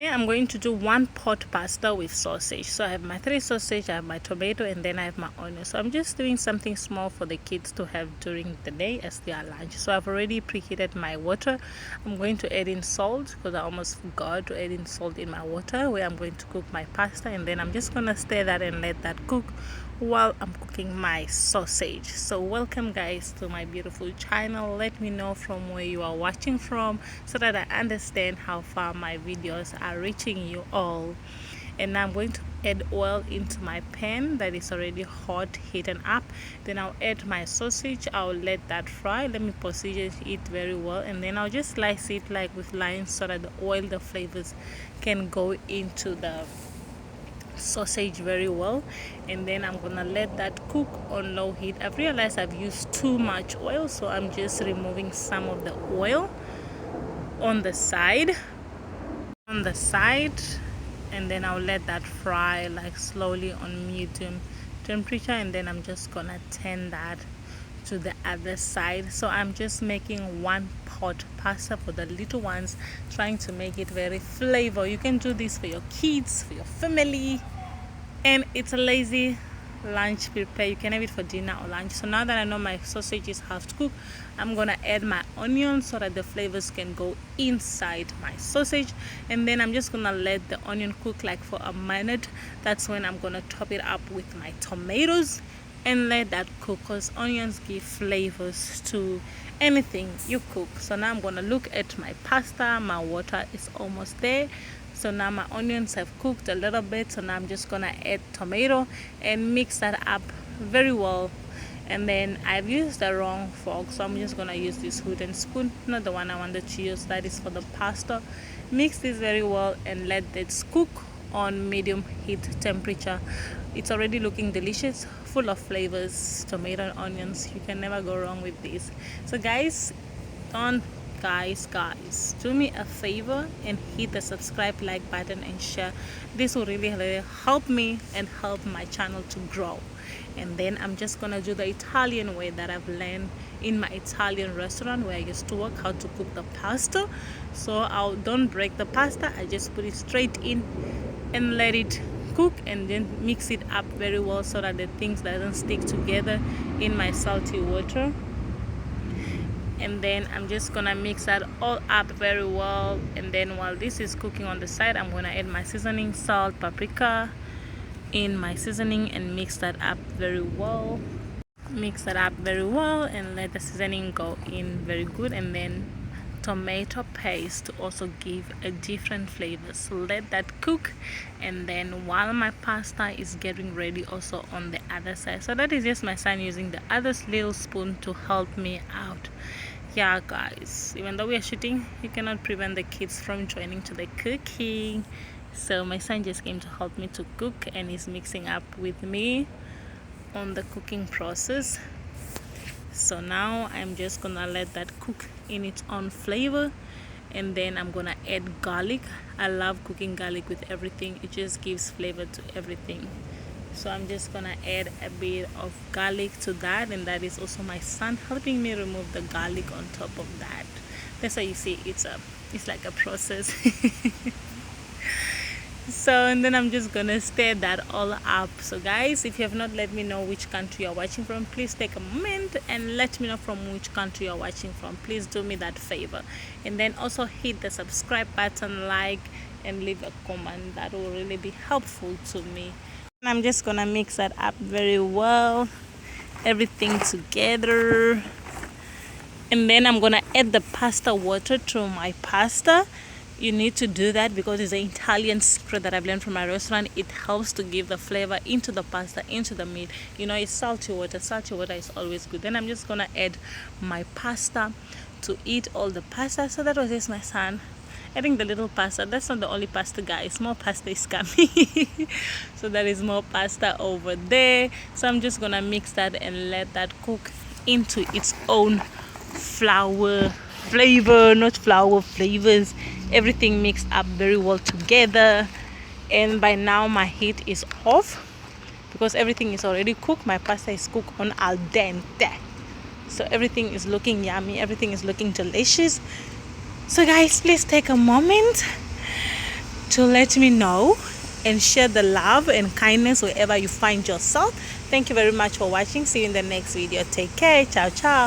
Yeah, I'm going to do one pot pasta with sausage. So I have my 3 sausage, I have my tomato, and then I have my onion. So I'm just doing something small for the kids to have during the day as their lunch. So I've already preheated my water. I'm going to add in salt because I almost forgot to add in salt in my water where I'm going to cook my pasta, and then I'm just gonna stir that and let that cook while I'm cooking my sausage. So welcome guys to my beautiful channel. Let me know from where you are watching from so that I understand how far my videos are reaching you all. And now I'm going to add oil into my pan that is already hot, heated up. Then I'll add my sausage. I'll let that fry. Let me position it very well, and then I'll just slice it like with lines so that the oil, the flavors can go into the sausage very well. And then I'm gonna let that cook on low heat. I've realized I've used too much oil, so I'm just removing some of the oil on the side and then I'll let that fry like slowly on medium temperature, and then I'm just gonna turn that to the other side. So I'm just making one pot pasta for the little ones, trying to make it very flavor. You can do this for your kids, for your family, and it's a lazy lunch prepare. You can have it for dinner or lunch. So now that I know my sausage is half cooked, I'm gonna add my onion so that the flavors can go inside my sausage, and then I'm just gonna let the onion cook like for a minute. That's when I'm gonna top it up with my tomatoes and let that cook, because onions give flavors to anything you cook. So now I'm gonna look at my pasta. My water is almost there. So now my onions have cooked a little bit, so now I'm just gonna add tomato and mix that up very well. And then I've used the wrong fork, so I'm just gonna use this wooden spoon, not the one I wanted to use, that is for the pasta. Mix this very well and let this cook on medium heat temperature. It's already looking delicious, full of flavors, tomato and onions. You can never go wrong with this. So guys, guys, do me a favor and hit the subscribe, like button and share. This will really help me and help my channel to grow. And then I'm just gonna do the Italian way that I've learned in my Italian restaurant where I used to work, how to cook the pasta. So I don't break the pasta, I just put it straight in and let it cook, and then mix it up very well so that the things doesn't stick together in my salty water. And then I'm just gonna mix that all up very well. And then while this is cooking on the side, I'm gonna add my seasoning, salt, paprika in my seasoning, and mix that up very well. And let the seasoning go in very good. And then tomato paste to also give a different flavor. So let that cook, and then while my pasta is getting ready also on the other side. So that is just my son using the other little spoon to help me out. Yeah guys, even though we are shooting, you cannot prevent the kids from joining to the cooking. So my son just came to help me to cook, and he's mixing up with me on the cooking process. So now I'm just gonna let that cook in its own flavor, and then I'm gonna add garlic. I love cooking garlic with everything, it just gives flavor to everything. So I'm just gonna add a bit of garlic to that, and that is also my son helping me remove the garlic on top of that. That's why you see it's like a process. So, and then I'm just gonna stir that all up. So guys, if you have not let me know which country you're watching from, please take a moment and let me know from which country you're watching from. Please do me that favor, and then also hit the subscribe button, like, and leave a comment. That will really be helpful to me. And I'm just gonna mix that up very well, everything together. And then I'm gonna add the pasta water to my pasta. You need to do that because it's an Italian secret that I've learned from my restaurant. It helps to give the flavor into the pasta, into the meat. You know, it's salty water. Salty water is always good. Then I'm just gonna add my pasta to eat all the pasta. So that was just my son adding the little pasta. That's not the only pasta, guys, more pasta is coming. So there is more pasta over there. So I'm just gonna mix that and let that cook into its own flavors, everything mixed up very well together. And by now my heat is off because everything is already cooked. My pasta is cooked on al dente, so everything is looking yummy, everything is looking delicious. So guys, please take a moment to let me know and share the love and kindness wherever you find yourself. Thank you very much for watching. See you in the next video. Take care. Ciao ciao.